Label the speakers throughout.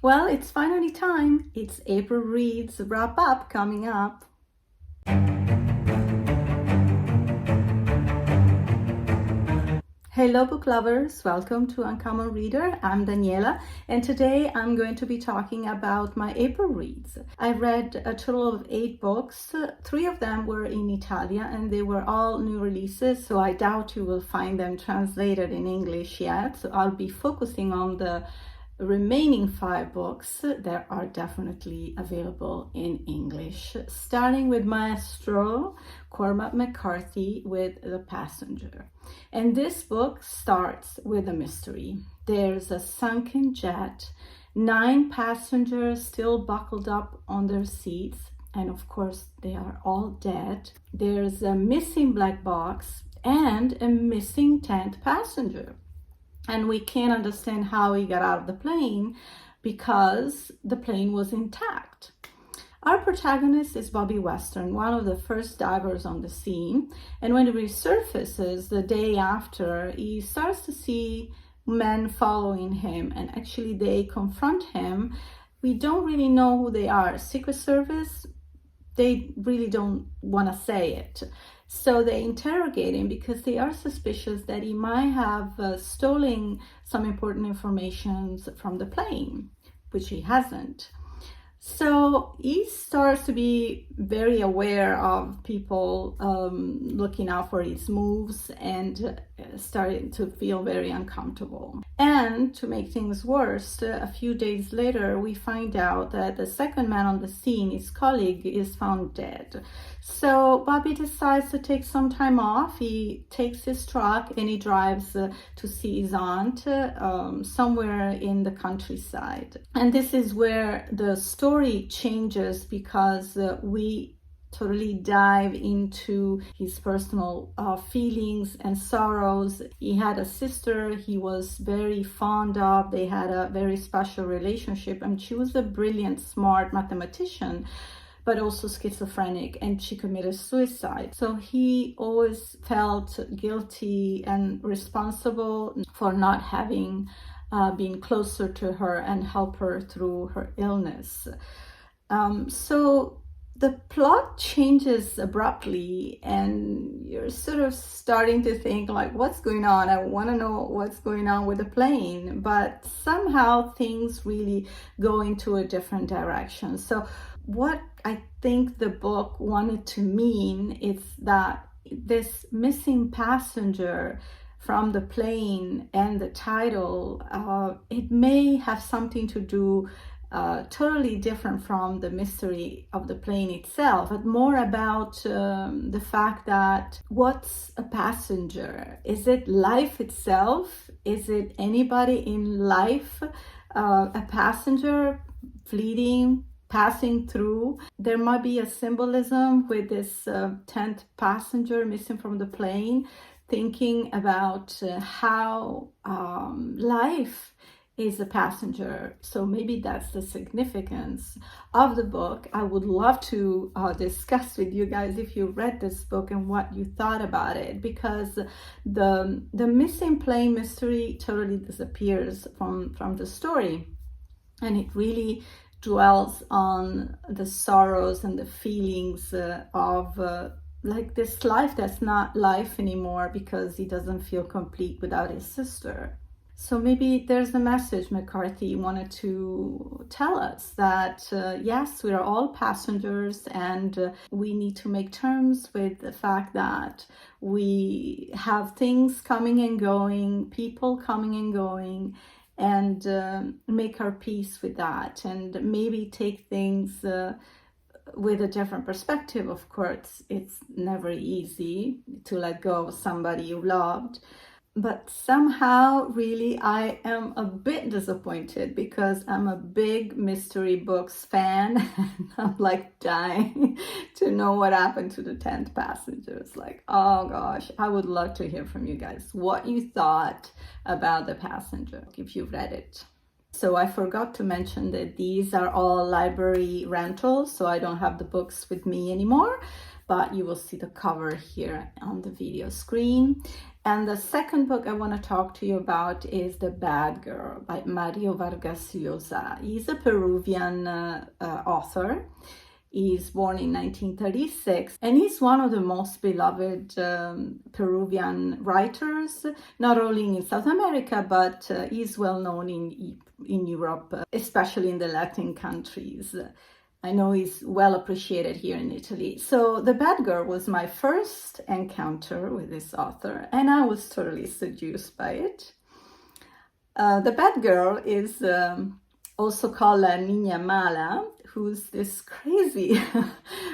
Speaker 1: Well, it's finally time. It's April Reads wrap up coming up. Hello book lovers, welcome to Uncommon Reader. I'm Daniela and today I'm going to be talking about my April reads. I read a total of 8 books. 3 of them were in Italian and they were all new releases, so I doubt you will find them translated in English yet. So I'll be focusing on the remaining 5 books that are definitely available in English, starting with Maestro Cormac McCarthy with The Passenger. And this book starts with a mystery. There's a sunken jet, 9 passengers still buckled up on their seats, and of course they are all dead. There's a missing black box and a missing 10th passenger. And we can't understand how he got out of the plane because the plane was intact. Our protagonist is Bobby Western, one of the first divers on the scene. And when he resurfaces the day after, he starts to see men following him. And actually they confront him. We don't really know who they are. Secret Service, they really don't want to say it. So they interrogate him because they are suspicious that he might have stolen some important information from the plane, which he hasn't. So he starts to be very aware of people looking out for his moves and starting to feel very uncomfortable. And to make things worse, a few days later, we find out that the second man on the scene, his colleague, is found dead. So Bobby decides to take some time off. He takes his truck and he drives to see his aunt somewhere in the countryside. And this is where the story changes because we totally dive into his personal feelings and sorrows. He had a sister he was very fond of. They had a very special relationship, and she was a brilliant, smart mathematician, but also schizophrenic, and she committed suicide. So he always felt guilty and responsible for not having been closer to her and help her through her illness. So the plot changes abruptly and you're sort of starting to think like, what's going on? I want to know what's going on with the plane, but somehow things really go into a different direction. So what I think the book wanted to mean is that this missing passenger from the plane and the title, it may have something to do totally different from the mystery of the plane itself, but more about the fact that what's a passenger? Is it life itself? Is it anybody in life? A passenger, fleeting, passing through. There might be a symbolism with this 10th passenger missing from the plane, thinking about how life is a passenger. So maybe that's the significance of the book. I would love to discuss with you guys if you read this book and what you thought about it, because the missing plane mystery totally disappears from the story, and it really dwells on the sorrows and the feelings of like this life that's not life anymore because he doesn't feel complete without his sister. So maybe there's a message McCarthy wanted to tell us that yes, we are all passengers and we need to make terms with the fact that we have things coming and going, people coming and going, and make our peace with that, and maybe take things with a different perspective. Of course, it's never easy to let go of somebody you loved, but somehow really I am a bit disappointed because I'm a big mystery books fan and I'm like dying to know what happened to the 10th passengers. Like, oh gosh, I would love to hear from you guys what you thought about The Passenger if you read it. So I forgot to mention that these are all library rentals, so I don't have the books with me anymore, but you will see the cover here on the video screen. And the second book I want to talk to you about is The Bad Girl by Mario Vargas Llosa. He's a Peruvian author. He's born in 1936, and he's one of the most beloved Peruvian writers, not only in South America, but he's well known in Europe, especially in the Latin countries. I know he's well appreciated here in Italy. So The Bad Girl was my first encounter with this author, and I was totally seduced by it. The Bad Girl is also called La Niña Mala, who's this crazy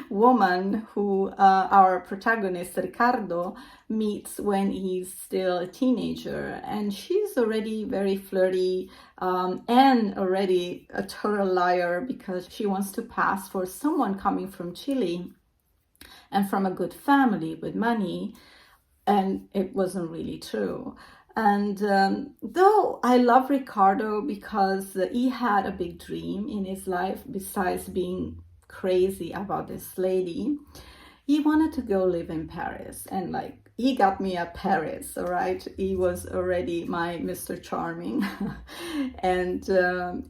Speaker 1: woman who our protagonist Ricardo meets when he's still a teenager. And she's already very flirty and already a total liar because she wants to pass for someone coming from Chile and from a good family with money. And it wasn't really true. And though I love Ricardo because he had a big dream in his life, besides being crazy about this lady, he wanted to go live in Paris. And like, he got me at Paris, all right? He was already my Mr. Charming. And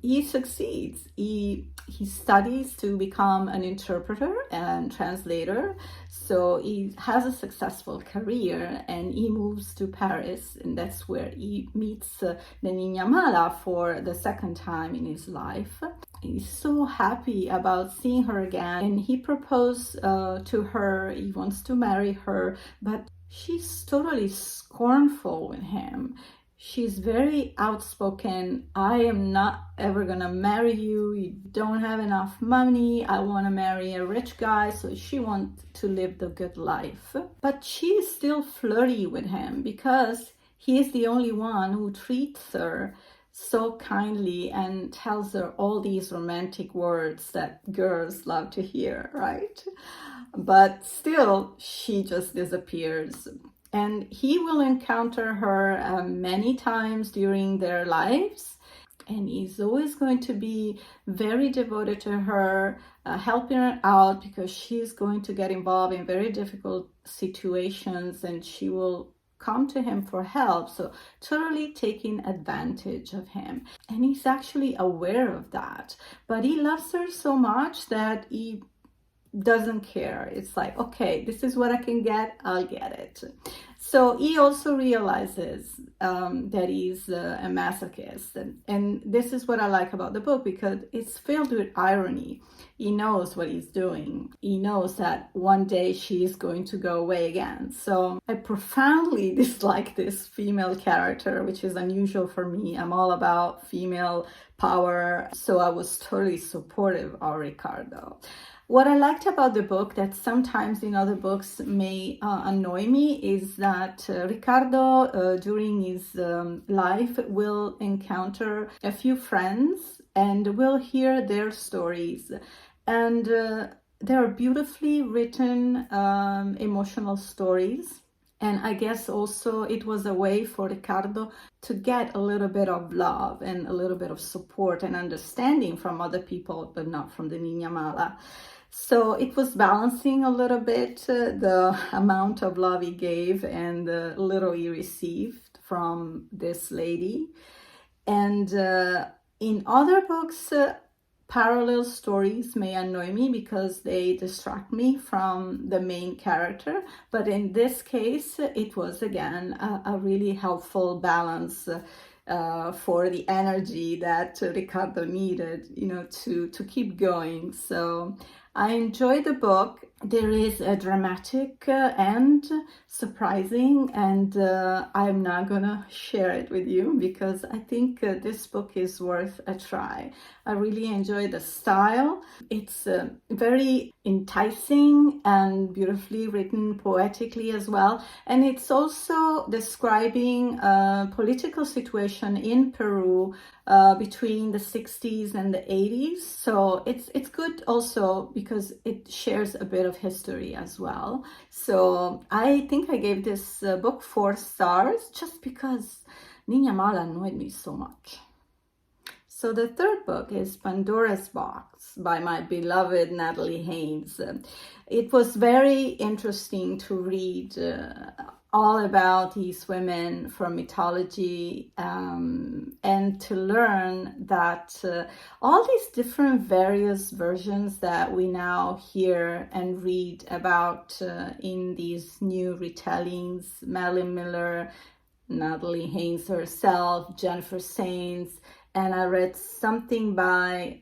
Speaker 1: he succeeds. He studies to become an interpreter and translator. So he has a successful career and he moves to Paris, and that's where he meets the Niña Mala for the second time in his life. He's so happy about seeing her again, and he proposed to her. He wants to marry her, but she's totally scornful with him. She's very outspoken. I am not ever gonna marry you. You don't have enough money. I want to marry a rich guy. So she wants to live the good life. But she's still flirty with him because he is the only one who treats her so kindly and tells her all these romantic words that girls love to hear, right? But still, she just disappears. And he will encounter her many times during their lives. And he's always going to be very devoted to her, helping her out because she's going to get involved in very difficult situations and she will come to him for help. So totally taking advantage of him. And he's actually aware of that. But he loves her so much that he doesn't care. It's like, okay, this is what I can get, I'll get it. So he also realizes that he's a masochist. And this is what I like about the book because it's filled with irony. He knows what he's doing. He knows that one day she's going to go away again. So I profoundly dislike this female character, which is unusual for me. I'm all about female power. So I was totally supportive of Ricardo. What I liked about the book that sometimes in other books may annoy me is that Ricardo, during his life, will encounter a few friends and will hear their stories. And they're beautifully written, emotional stories. And I guess also it was a way for Ricardo to get a little bit of love and a little bit of support and understanding from other people, but not from the Niña Mala. So it was balancing a little bit the amount of love he gave and the little he received from this lady. And in other books, parallel stories may annoy me because they distract me from the main character. But in this case, it was again a really helpful balance for the energy that Ricardo needed, to keep going. So I enjoyed the book. There is a dramatic end, surprising, and I'm not gonna share it with you because I think this book is worth a try. I really enjoy the style. It's very enticing and beautifully written poetically as well. And it's also describing a political situation in Peru between the 60s and the 80s. So it's good also because it shares a bit of history as well. So I think I gave this book 4 stars just because Niña Mala annoyed me so much. So the third book is Pandora's Box by my beloved Natalie Haynes. It was very interesting to read all about these women from mythology, and to learn that all these different various versions that we now hear and read about in these new retellings, Madeline Miller, Natalie Haynes herself, Jennifer Sainz, and I read something by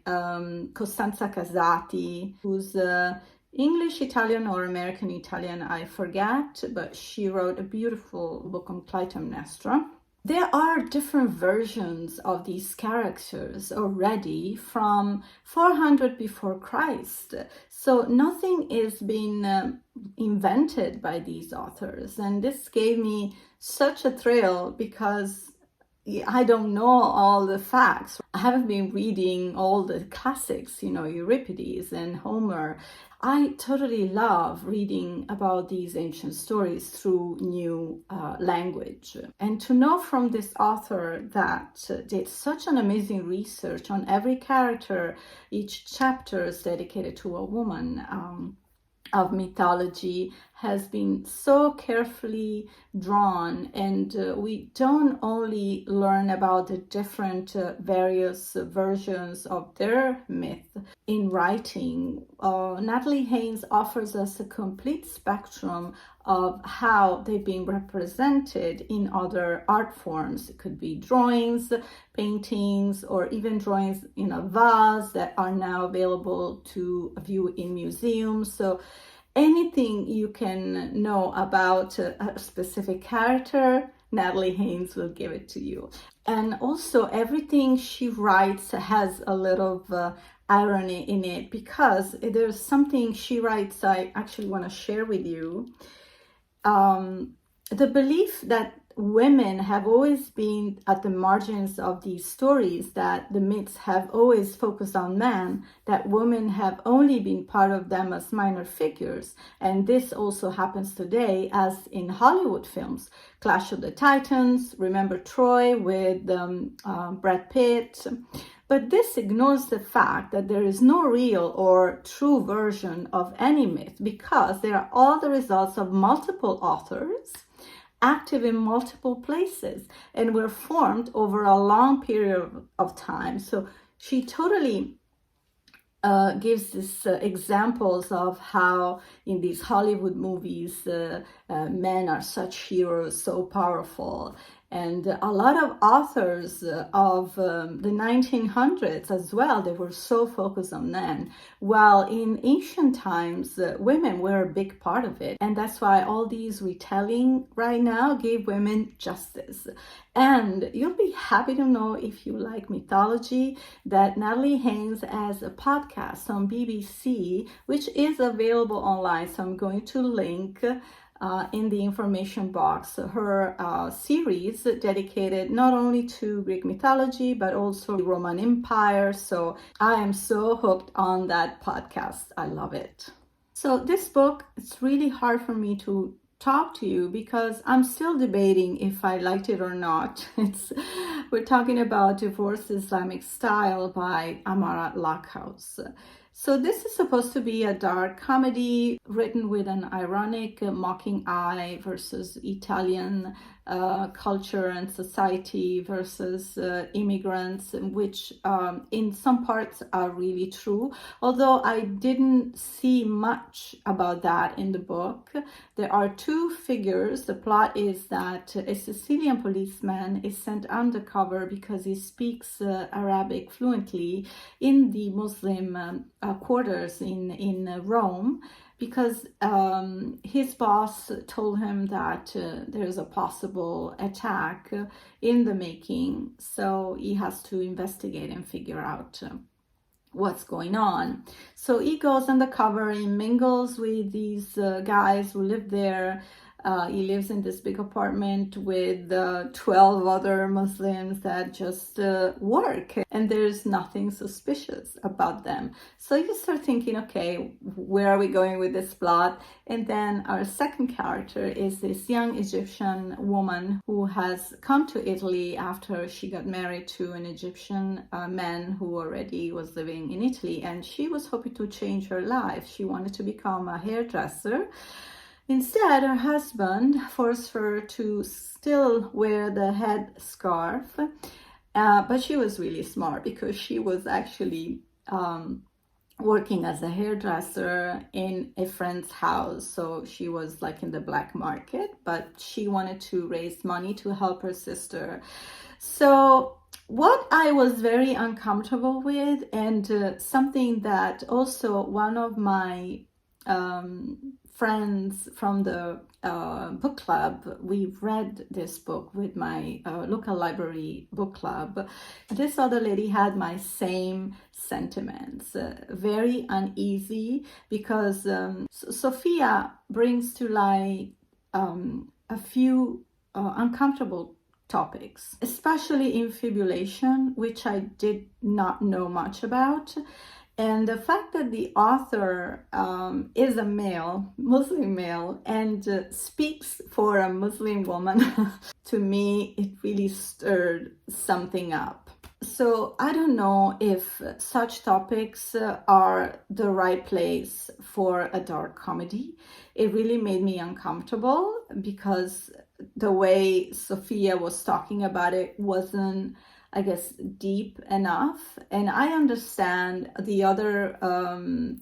Speaker 1: Costanza Casati, who's English Italian or American Italian, I forget, but she wrote a beautiful book on Clytemnestra. There are different versions of these characters already from 400 before Christ. So nothing is being invented by these authors. And this gave me such a thrill because I don't know all the facts. I haven't been reading all the classics, Euripides and Homer. I totally love reading about these ancient stories through new language. And to know from this author that did such an amazing research on every character, each chapter is dedicated to a woman of mythology, has been so carefully drawn, and we don't only learn about the different various versions of their myth in writing. Natalie Haynes offers us a complete spectrum of how they've been represented in other art forms. It could be drawings, paintings, or even drawings in a vase that are now available to view in museums. So anything you can know about a specific character, Natalie Haynes will give it to you. And also everything she writes has a little of irony in it, because there's something she writes I actually want to share with you. The belief that women have always been at the margins of these stories, that the myths have always focused on men, that women have only been part of them as minor figures. And this also happens today, as in Hollywood films. Clash of the Titans, remember Troy with Brad Pitt. But this ignores the fact that there is no real or true version of any myth, because they are all the results of multiple authors active in multiple places and were formed over a long period of time. So she totally gives these examples of how in these Hollywood movies men are such heroes, so powerful. And a lot of authors of the 1900s as well, they were so focused on men. While in ancient times, women were a big part of it. And that's why all these retelling right now give women justice. And you'll be happy to know, if you like mythology, that Natalie Haynes has a podcast on BBC, which is available online. So I'm going to link in the information box her series dedicated not only to Greek mythology but also the Roman Empire. So I am so hooked on that podcast. I love it. So this book, it's really hard for me to talk to you because I'm still debating if I liked it or not. We're talking about Divorced Islamic Style by Amara Lackhouse. So this is supposed to be a dark comedy written with an ironic, mocking eye versus Italian culture and society versus immigrants, which in some parts are really true. Although I didn't see much about that in the book. There are two figures. The plot is that a Sicilian policeman is sent undercover because he speaks Arabic fluently in the Muslim quarters in Rome, because his boss told him that there's a possible attack in the making. So he has to investigate and figure out what's going on. So he goes undercover, he mingles with these guys who live there. He lives in this big apartment with 12 other Muslims that just work, and there's nothing suspicious about them. So you start thinking, okay, where are we going with this plot? And then our second character is this young Egyptian woman who has come to Italy after she got married to an Egyptian man who already was living in Italy, and she was hoping to change her life. She wanted to become a hairdresser. Instead, her husband forced her to still wear the head scarf, but she was really smart because she was actually working as a hairdresser in a friend's house. So she was like in the black market, but she wanted to raise money to help her sister. So what I was very uncomfortable with, and something that also one of my friends from the book club, we've read this book with my local library book club. This other lady had my same sentiments, very uneasy, because Sophia brings to light a few uncomfortable topics, especially infibulation, which I did not know much about. And the fact that the author is a male, Muslim male, and speaks for a Muslim woman, to me, it really stirred something up. So I don't know if such topics are the right place for a dark comedy. It really made me uncomfortable because the way Sophia was talking about it wasn't, I guess, deep enough. And I understand the other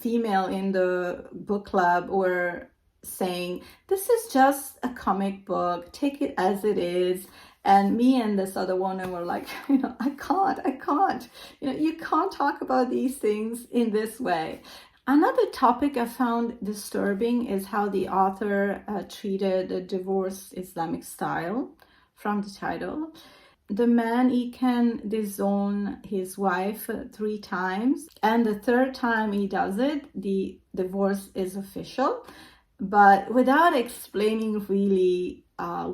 Speaker 1: female in the book club were saying, this is just a comic book, take it as it is. And me and this other woman were like, I can't, you can't talk about these things in this way. Another topic I found disturbing is how the author treated the divorced Islamic style from the title. The man, he can disown his wife 3 times, and the 3rd time he does it, the divorce is official, but without explaining really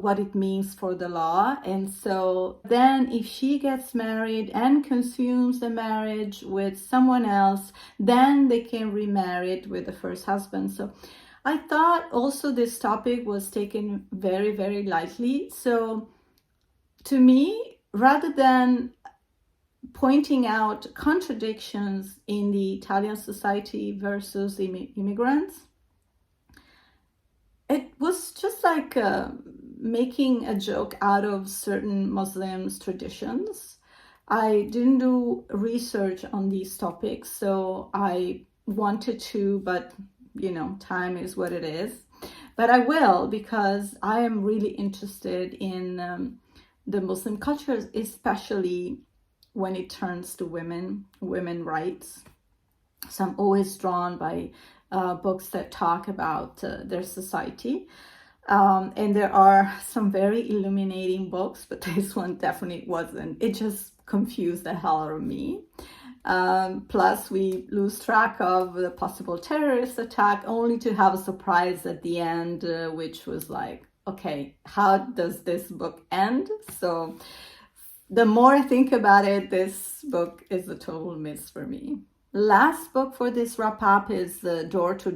Speaker 1: what it means for the law. And so then if she gets married and consumes the marriage with someone else, then they can remarry it with the first husband. So I thought also this topic was taken very, very lightly. So to me, rather than pointing out contradictions in the Italian society versus immigrants, it was just like making a joke out of certain Muslims' traditions. I didn't do research on these topics, so I wanted to, but time is what it is. But I will, because I am really interested in the Muslim cultures, especially when it turns to women rights. So I'm always drawn by books that talk about their society. And there are some very illuminating books, but this one definitely wasn't. It just confused the hell out of me. Plus, we lose track of the possible terrorist attack, only to have a surprise at the end, which was like, okay, how does this book end? So the more I think about it, this book is a total miss for me. Last book for this wrap up is the Door to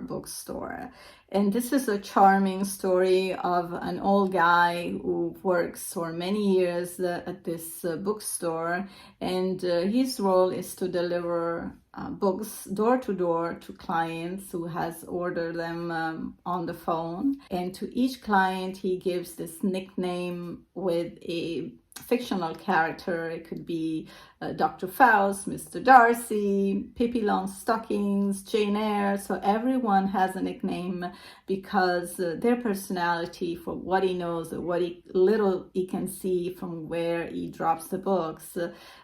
Speaker 1: Bookstore. And this is a charming story of an old guy who works for many years at this bookstore. And his role is to deliver books door to door to clients who has ordered them on the phone. And to each client, he gives this nickname with a fictional character. It could be Dr. Faust, Mr. Darcy, Pippi Longstockings, Jane Eyre. So everyone has a nickname because their personality, for what he knows or what little he can see from where he drops the books,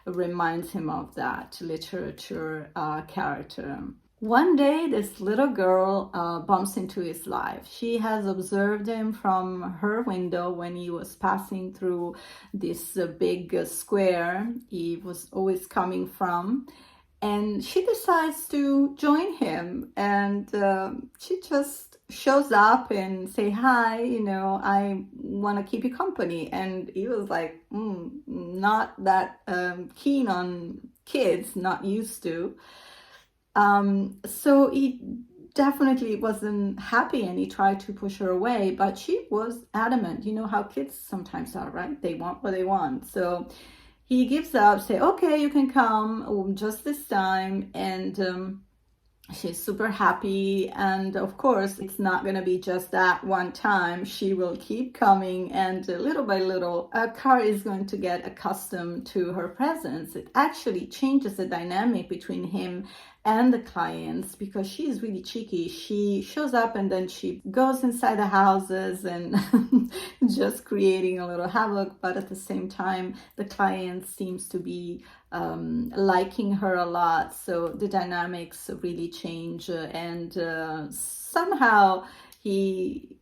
Speaker 1: reminds him of that literature character. One day, this little girl bumps into his life. She has observed him from her window when he was passing through this big square he was always coming from. And she decides to join him. And she just shows up and say, hi, I want to keep you company. And he was like, not that keen on kids, not used to. So he definitely wasn't happy and he tried to push her away, but she was adamant. You know how kids sometimes are, right? They want what they want. So he gives up, say, okay, you can come just this time. And She's super happy, and of course it's not going to be just that one time. She will keep coming, and little by little Carl is going to get accustomed to her presence. It actually changes the dynamic between him and the clients, because she's really cheeky. She shows up and then she goes inside the houses and just creating a little havoc, but at the same time the client seems to be liking her a lot, so the dynamics really change, and somehow he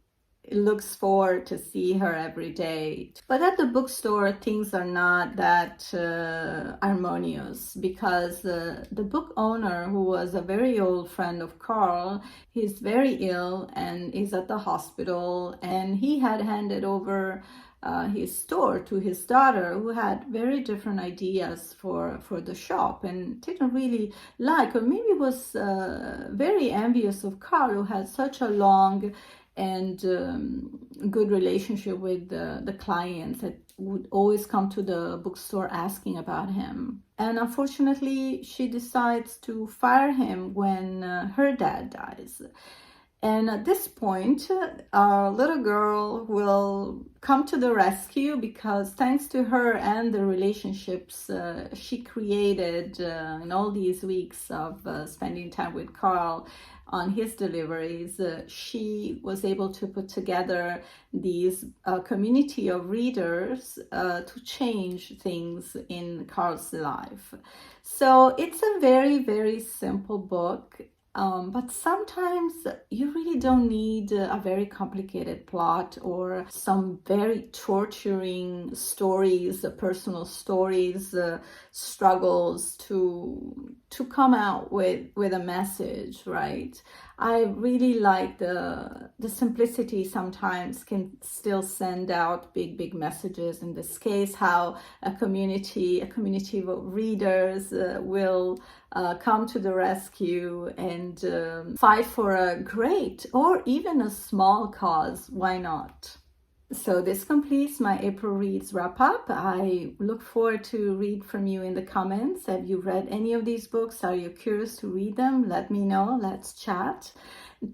Speaker 1: looks forward to see her every day. But at the bookstore, things are not that harmonious, because the book owner, who was a very old friend of Carl, he's very ill and is at the hospital, and he had handed over his store to his daughter, who had very different ideas for the shop and didn't really like, or maybe was very envious of Carl, who had such a long and good relationship with the clients that would always come to the bookstore asking about him. And unfortunately, she decides to fire him when her dad dies. And at this point, our little girl will come to the rescue, because thanks to her and the relationships she created in all these weeks of spending time with Carl on his deliveries, she was able to put together these community of readers to change things in Carl's life. So it's a very, very simple book. But sometimes you really don't need a very complicated plot or some very torturing stories, personal stories, struggles to come out with a message, right? I really like the simplicity sometimes can still send out big messages. In this case, how a community of readers will come to the rescue and fight for a great or even a small cause. Why not? So this completes my April Reads wrap up. I look forward to read from you in the comments. Have you read any of these books? Are you curious to read them? Let me know. Let's chat.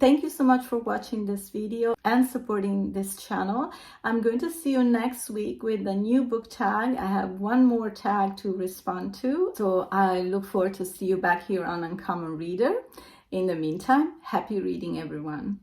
Speaker 1: Thank you so much for watching this video and supporting this channel. I'm going to see you next week with a new book tag. I have one more tag to respond to. So I look forward to see you back here on Uncommon Reader. In the meantime, happy reading, everyone.